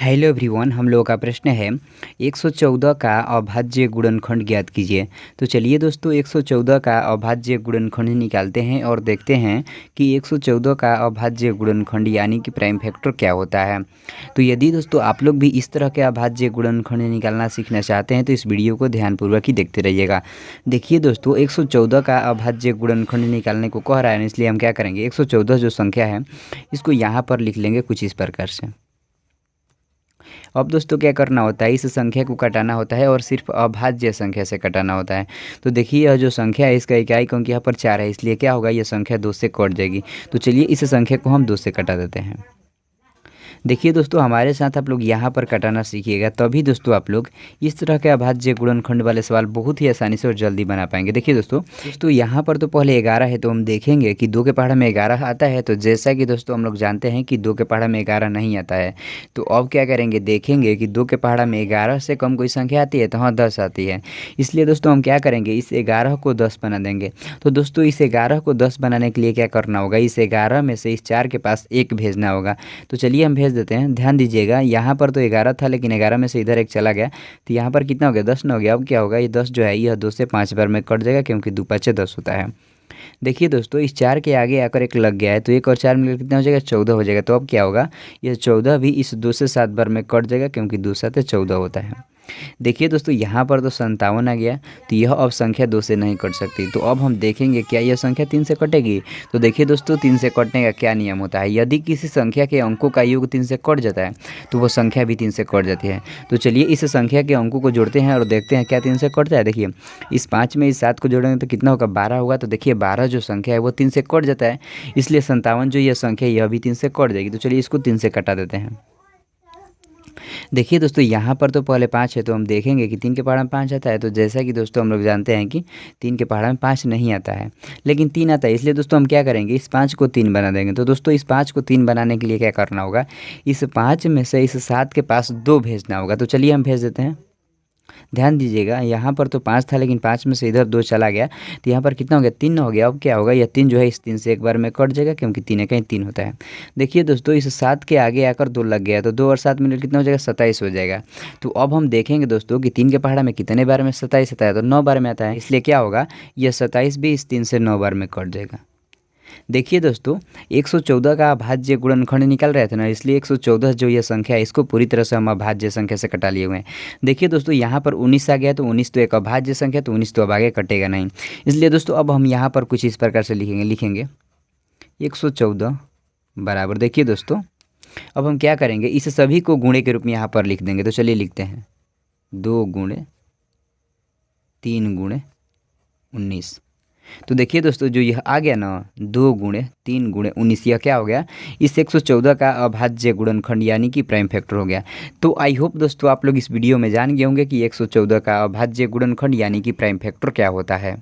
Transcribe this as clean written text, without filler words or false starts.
Hello everyone, हम लोगों का प्रश्न है 114 का अभाज्य गुणनखंड ज्ञात कीजिए। तो चलिए दोस्तों 114 का अभाज्य गुणनखंड निकालते हैं और देखते हैं कि 114 का अभाज्य गुणनखंड यानी कि प्राइम फैक्टर क्या होता है। तो यदि दोस्तों आप लोग भी इस तरह के अभाज्य गुणनखंड निकालना सीखना चाहते हैं तो इस वीडियो को ध्यानपूर्वक ही देखते रहिएगा। देखिए दोस्तों 114 का अभाज्य गुणनखंड निकालने को कह रहा है, इसलिए हम क्या करेंगे 114 जो संख्या है इसको यहाँ पर लिख लेंगे कुछ इस प्रकार से। अब दोस्तों क्या करना होता है, इस संख्या को घटाना होता है और सिर्फ अभाज्य संख्या से घटाना होता है। तो देखिए यह जो संख्या है इसका इकाई अंक यहाँ पर 4 है, इसलिए क्या होगा, यह संख्या 2 से कट जाएगी। तो चलिए इस संख्या को हम 2 से घटा देते हैं। देखिए दोस्तों हमारे साथ आप लोग यहाँ पर घटाना सीखिएगा, तभी दोस्तों आप लोग इस तरह के अभाज्य गुणनखंड वाले सवाल बहुत ही आसानी से और जल्दी बना पाएंगे। देखिए दोस्तों यहाँ पर तो पहले 11 है, तो हम देखेंगे कि 2 के पहाड़ा में 11 आता है। तो जैसा कि दोस्तों हम लोग जानते हैं कि 2 के पहाड़ा में 11 नहीं आता है, तो अब क्या करेंगे, देखेंगे कि 2 के पहाड़ा में 11 से कम कोई संख्या आती है, तो हाँ 10 आती है। इसलिए दोस्तों हम क्या करेंगे, इस 11 को 10 बना देंगे। तो दोस्तों इस 11 को 10 बनाने के लिए क्या करना होगा, इस 11 में से इस 4 के पास 1 भेजना होगा। तो चलिए हम भेज देते हैं। ध्यान दीजिएगा यहाँ पर तो 11 था, लेकिन 11 में से इधर 1 चला गया, तो यहाँ पर कितना हो गया, 10 ना हो गया। अब क्या होगा, ये 10 जो है यह 2 से 5 बार में कट जाएगा, क्योंकि 2 5 10 होता है। देखिए दोस्तों इस 4 के आगे आकर 1 लग गया है, तो 1 और 4 मिलकर कितना हो जाएगा, 14 हो जाएगा। तो अब क्या होगा, यह 14 भी इस 2 से 7 बार में कट जाएगा, क्योंकि 2 7 14 होता है। देखिए दोस्तों यहाँ पर तो 57 आ गया, तो यह अब संख्या 2 से नहीं कट सकती। तो अब हम देखेंगे क्या यह संख्या 3 से कटेगी। तो देखिए दोस्तों 3 से कटने का क्या नियम होता है, यदि किसी संख्या के अंकों का योग 3 से कट जाता है तो वो संख्या भी 3 से कट जाती है। तो चलिए इस संख्या के अंकों को जोड़ते हैं और देखते हैं क्या 3 से कटता है। देखिए इस 5 में इस 7 को जोड़ेंगे तो कितना होगा, 12 होगा। तो देखिए 12 जो संख्या है वो 3 से कट जाता है, इसलिए 57 जो यह संख्या है यह भी 3 से कट जाएगी। तो चलिए इसको 3 से कटा देते हैं। देखिए दोस्तों यहाँ पर तो पहले 5 है, तो हम देखेंगे कि 3 के पहाड़ा में 5 आता है। तो जैसा कि दोस्तों हम लोग जानते हैं कि 3 के पहाड़ा में 5 नहीं आता है, लेकिन 3 आता है। इसलिए दोस्तों हम क्या करेंगे, इस 5 को 3 बना देंगे। तो दोस्तों इस 5 को 3 बनाने के लिए क्या करना होगा, इस 5 में से इस 7 के पास 2 भेजना होगा। तो चलिए हम भेज देते हैं। ध्यान दीजिएगा यहाँ पर तो 5 था, लेकिन 5 में से इधर 2 चला गया, तो यहाँ पर कितना हो गया, 3 हो गया। अब क्या होगा, यह 3 जो है इस 3 से 1 बार में कट जाएगा, क्योंकि 3 है कहीं 3 होता है। देखिए दोस्तों इस 7 के आगे आकर 2 लग गया, तो 2 और 7 मिलकर कितना हो जाएगा, 27 हो जाएगा। तो अब हम देखेंगे दोस्तों कि 3 के पहाड़ा में कितने बार में 27 आता है, तो 9 बार में आता है। इसलिए क्या होगा, यह 27 भी इस 3 से 9 बार में कट जाएगा। देखिए दोस्तों 114 का अभाज्य गुणनखंड निकल रहे थे ना, इसलिए 114 जो ये संख्या है इसको पूरी तरह से हम अभाज्य संख्या से कटा लिए हुए हैं। देखिए दोस्तों यहाँ पर 19 आ गया, तो 19 तो एक अभाज्य संख्या, तो 19 तो अब आगे कटेगा नहीं। इसलिए दोस्तों अब हम यहाँ पर कुछ इस प्रकार से लिखेंगे 114 बराबर। देखिए दोस्तों अब हम क्या करेंगे, इस सभी को गुणे के रूप में यहाँ पर लिख देंगे। तो चलिए लिखते हैं 2 गुणे 3 गुणे 19। तो देखिए दोस्तों जो यह आ गया ना, 2 गुणे 3 गुणे 19, यह क्या हो गया, इस 114 का अभाज्य गुणनखंड यानी कि प्राइम फैक्टर हो गया। तो आई होप दोस्तों आप लोग इस वीडियो में जान गए होंगे कि 114 का अभाज्य गुणनखंड यानी कि प्राइम फैक्टर क्या होता है।